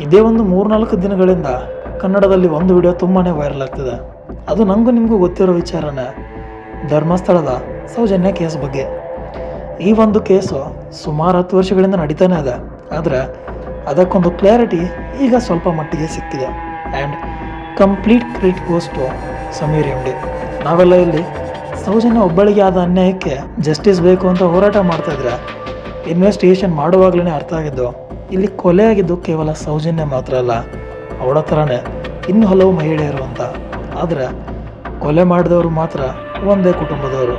ಇದೇ ಒಂದು 3-4 ದಿನಗಳಿಂದ ಕನ್ನಡದಲ್ಲಿ ಒಂದು ವಿಡಿಯೋ ತುಂಬಾ ವೈರಲ್ ಆಗ್ತಿದೆ. ಅದು ನನಗೂ ನಿಮಗೂ ಗೊತ್ತಿರೋ ವಿಚಾರನೇ, ಧರ್ಮಸ್ಥಳದ ಸೌಜನ್ಯ ಕೇಸ್ ಬಗ್ಗೆ. ಈ ಒಂದು ಕೇಸು ಸುಮಾರು 10 ವರ್ಷಗಳಿಂದ ನಡೀತಾನೆ ಇದೆ. ಆದರೆ ಅದಕ್ಕೊಂದು ಕ್ಲಾರಿಟಿ ಈಗ ಸ್ವಲ್ಪ ಮಟ್ಟಿಗೆ ಸಿಕ್ಕಿದೆ. And complete credit goes to Sameer M D. ನಾವೆಲ್ಲ ಇಲ್ಲಿ ಸೌಜನ್ಯ ಒಬ್ಬಳಿಗೆ ಆದ ಅನ್ಯಾಯಕ್ಕೆ ಜಸ್ಟಿಸ್ ಬೇಕು ಅಂತ ಹೋರಾಟ ಮಾಡ್ತಾಯಿದ್ರೆ ಇನ್ವೆಸ್ಟಿಗೇಷನ್ ಮಾಡುವಾಗಲೇ ಅರ್ಥ ಆಗಿದ್ದು, ಇಲ್ಲಿ ಕೊಲೆಯಾಗಿದ್ದು ಕೇವಲ ಸೌಜನ್ಯ ಮಾತ್ರ ಅಲ್ಲ, ಅವಳ ಥರನೇ ಇನ್ನೂ ಹಲವು ಮಹಿಳೆಯರು ಅಂತ. ಆದರೆ ಕೊಲೆ ಮಾಡಿದವರು ಮಾತ್ರ ಒಂದೇ ಕುಟುಂಬದವರು,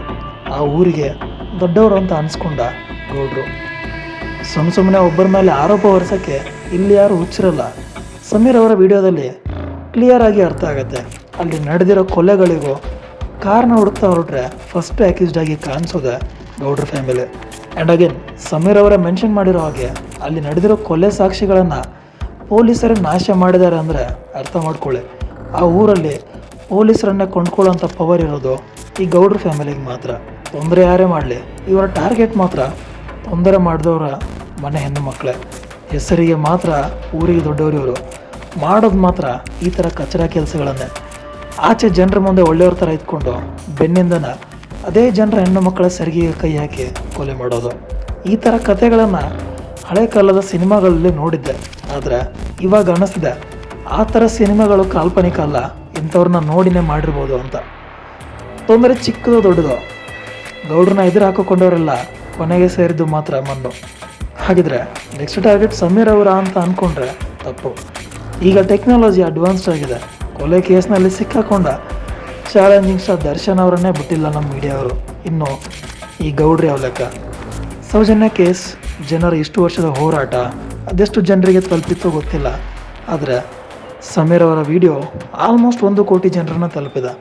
ಆ ಊರಿಗೆ ದೊಡ್ಡವರು ಅಂತ ಅನಿಸ್ಕೊಂಡ ಗೌಡ್ರು. ಸುಮ್ಮನೆ ಒಬ್ಬರ ಮೇಲೆ ಆರೋಪ ಹೊರಿಸೋಕ್ಕೆ ಇಲ್ಲಿ ಯಾರು ಹುಚ್ಚಿರಲ್ಲ. ಸಮೀರ್ ಅವರ ವಿಡಿಯೋದಲ್ಲಿ ಕ್ಲಿಯರ್ ಆಗಿ ಅರ್ಥ ಆಗುತ್ತೆ. ಅಲ್ಲಿ ನಡೆದಿರೋ ಕೊಲೆಗಳಿಗೂ ಕಾರಣ ಹುಡುಕ್ತಾ ಹೊರಟ್ರೆ ಫಸ್ಟ್ ಅಕ್ಯೂಸ್ಡ್ ಆಗಿ ಕಾಣಿಸೋದೆ ಗೌಡ್ರ ಫ್ಯಾಮಿಲಿ. ಆ್ಯಂಡ್ ಅಗೇನ್ ಸಮೀರ್ ಅವರೇ ಮೆನ್ಷನ್ ಮಾಡಿರೋ ಹಾಗೆ ಅಲ್ಲಿ ನಡೆದಿರೋ ಕೊಲೆ ಸಾಕ್ಷಿಗಳನ್ನು ಪೊಲೀಸರೇ ನಾಶ ಮಾಡಿದ್ದಾರೆ ಅಂದರೆ ಅರ್ಥ ಮಾಡ್ಕೊಳ್ಳಿ, ಆ ಊರಲ್ಲಿ ಪೊಲೀಸರನ್ನೇ ಕೊಂಡ್ಕೊಳ್ಳೋಂಥ ಪವರ್ ಇರೋದು ಈ ಗೌಡ್ರ ಫ್ಯಾಮಿಲಿಗೆ ಮಾತ್ರ. ತೊಂದರೆ ಯಾರೇ ಮಾಡಲಿ, ಇವರ ಟಾರ್ಗೆಟ್ ಮಾತ್ರ ತೊಂದರೆ ಮಾಡಿದವರ ಮನೆ ಹೆಣ್ಣು ಮಕ್ಕಳೇ. ಹೆಸರಿಗೆ ಮಾತ್ರ ಊರಿಗೆ ದೊಡ್ಡವರು ಇವರು, ಮಾಡೋದು ಮಾತ್ರ ಈ ಥರ ಕಚರ ಕೆಲಸಗಳನ್ನೇ. ಆಚೆ ಜನರ ಮುಂದೆ ಒಳ್ಳೆಯವ್ರ ಥರ ಇದ್ಕೊಂಡು ಬೆನ್ನಿಂದನ ಅದೇ ಜನರ ಹೆಣ್ಣು ಮಕ್ಕಳ ಸೆರಗಿಗೆ ಕೈ ಹಾಕಿ ಕೊಲೆ ಮಾಡೋದು. ಈ ಥರ ಕಥೆಗಳನ್ನು ಹಳೆ ಕಾಲದ ಸಿನಿಮಾಗಳಲ್ಲಿ ನೋಡಿದ್ದೆ. ಆದರೆ ಇವಾಗ ಅನ್ನಿಸ್ತಿದೆ ಆ ಥರ ಸಿನಿಮಾಗಳು ಕಾಲ್ಪನಿಕ ಅಲ್ಲ, ಇಂಥವ್ರನ್ನ ನೋಡಿನೇ ಮಾಡಿರ್ಬೋದು ಅಂತ. ತೊಂದರೆ ಚಿಕ್ಕದು ದೊಡ್ಡದು, ಗೌಡ್ರನ್ನ ಎದುರು ಹಾಕಿಕೊಂಡವರೆಲ್ಲ ಕೊನೆಗೆ ಸೇರಿದ್ದು ಮಾತ್ರ ಮಣ್ಣು. ಹಾಗಿದ್ರೆ ನೆಕ್ಸ್ಟ್ ಟಾರ್ಗೆಟ್ ಸಮೀರ್ ಅವರ ಅಂತ ಅಂದ್ಕೊಂಡ್ರೆ ತಪ್ಪು. ಈಗ ಟೆಕ್ನಾಲಜಿ ಅಡ್ವಾನ್ಸ್ಡ್ ಆಗಿದೆ. ಕೊಲೆ ಕೇಸ್ನಲ್ಲಿ ಸಿಕ್ಕಾಕೊಂಡ ಚಾಲೆಂಜಿಂಗ್ ಸ್ಟಾರ್ ದರ್ಶನ್ ಅವರನ್ನೇ ಬಿಟ್ಟಿಲ್ಲ ನಮ್ಮ ಮೀಡಿಯಾವರು. ಇನ್ನು ಈ ಗೌಡ್ರಿ ಯಾವ ಲೆಕ್ಕ? ಸೌಜನ್ಯ ಕೇಸ್ ಜನರ ಇಷ್ಟು ವರ್ಷದ ಹೋರಾಟ ಅದೆಷ್ಟು ಜನರಿಗೆ ತಲುಪಿತ್ತೋ ಗೊತ್ತಿಲ್ಲ. ಆದರೆ ಸಮೀರ್ ಅವರ ವಿಡಿಯೋ ಆಲ್ಮೋಸ್ಟ್ 1 ಕೋಟಿ ಜನರನ್ನು ತಲುಪಿದೆ.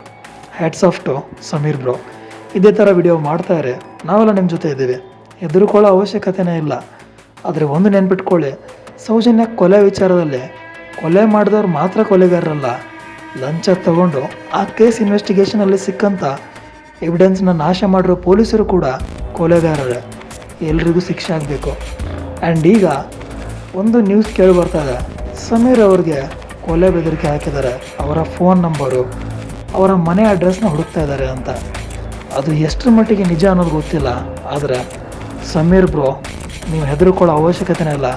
Hats off to Sameer bro. ಇದೇ ಥರ ವಿಡಿಯೋ ಮಾಡ್ತಾರೆ, ನಾವೆಲ್ಲ ನಿಮ್ಮ ಜೊತೆ ಇದ್ದೀವಿ, ಹೆದರ್ಕೊಳ್ಳೋ ಅವಶ್ಯಕತೆಯೇ ಇಲ್ಲ. ಆದರೆ ಒಂದು ನೆನ್ಪಿಟ್ಕೊಳ್ಳಿ, ಸೌಜನ್ಯ ಕೊಲೆ ವಿಚಾರದಲ್ಲಿ ಕೊಲೆ ಮಾಡಿದವ್ರು ಮಾತ್ರ ಕೊಲೆಗಾರರಲ್ಲ, ಲಂಚ ತಗೊಂಡು ಆ ಕೇಸ್ ಇನ್ವೆಸ್ಟಿಗೇಷನಲ್ಲಿ ಸಿಕ್ಕಂಥ ಎವಿಡೆನ್ಸ್ನ ನಾಶ ಮಾಡಿರೋ ಪೊಲೀಸರು ಕೂಡ ಕೊಲೆಗಾರರೇ. ಎಲ್ರಿಗೂ ಶಿಕ್ಷೆ ಆಗಬೇಕು. ಆ್ಯಂಡ್ ಈಗ ಒಂದು ನ್ಯೂಸ್ ಕೇಳಿ ಬರ್ತಾಯಿದೆ, ಸಮೀರ್ ಅವ್ರಿಗೆ ಕೊಲೆ ಬೆದರಿಕೆ ಹಾಕಿದ್ದಾರೆ, ಅವರ ಫೋನ್ ನಂಬರು, ಅವರ ಮನೆ ಅಡ್ರೆಸ್ನ ಹುಡುಕ್ತಾ ಇದ್ದಾರೆ ಅಂತ. ಅದು ಎಷ್ಟರ ಮಟ್ಟಿಗೆ ನಿಜ ಅನ್ನೋದು ಗೊತ್ತಿಲ್ಲ. ಆದರೆ ಸಮೀರ್ ಬ್ರೋ, ನೀವು ಹೆದರ್ಕೊಳ್ಳೋ ಅವಶ್ಯಕತೆನೇ ಇಲ್ಲ,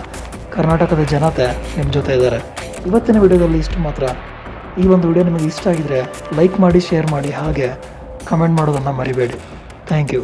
ಕರ್ನಾಟಕದ ಜನತೆ ನಿಮ್ಮ ಜೊತೆ ಇದ್ದಾರೆ. ಇವತ್ತಿನ ವಿಡಿಯೋದಲ್ಲಿ ಇಷ್ಟು ಮಾತ್ರ. ಈ ಒಂದು ವಿಡಿಯೋ ನಿಮಗೆ ಇಷ್ಟ ಆಗಿದರೆ ಲೈಕ್ ಮಾಡಿ, ಶೇರ್ ಮಾಡಿ, ಹಾಗೆ ಕಮೆಂಟ್ ಮಾಡೋದನ್ನು ಮರಿಬೇಡಿ. Thank you.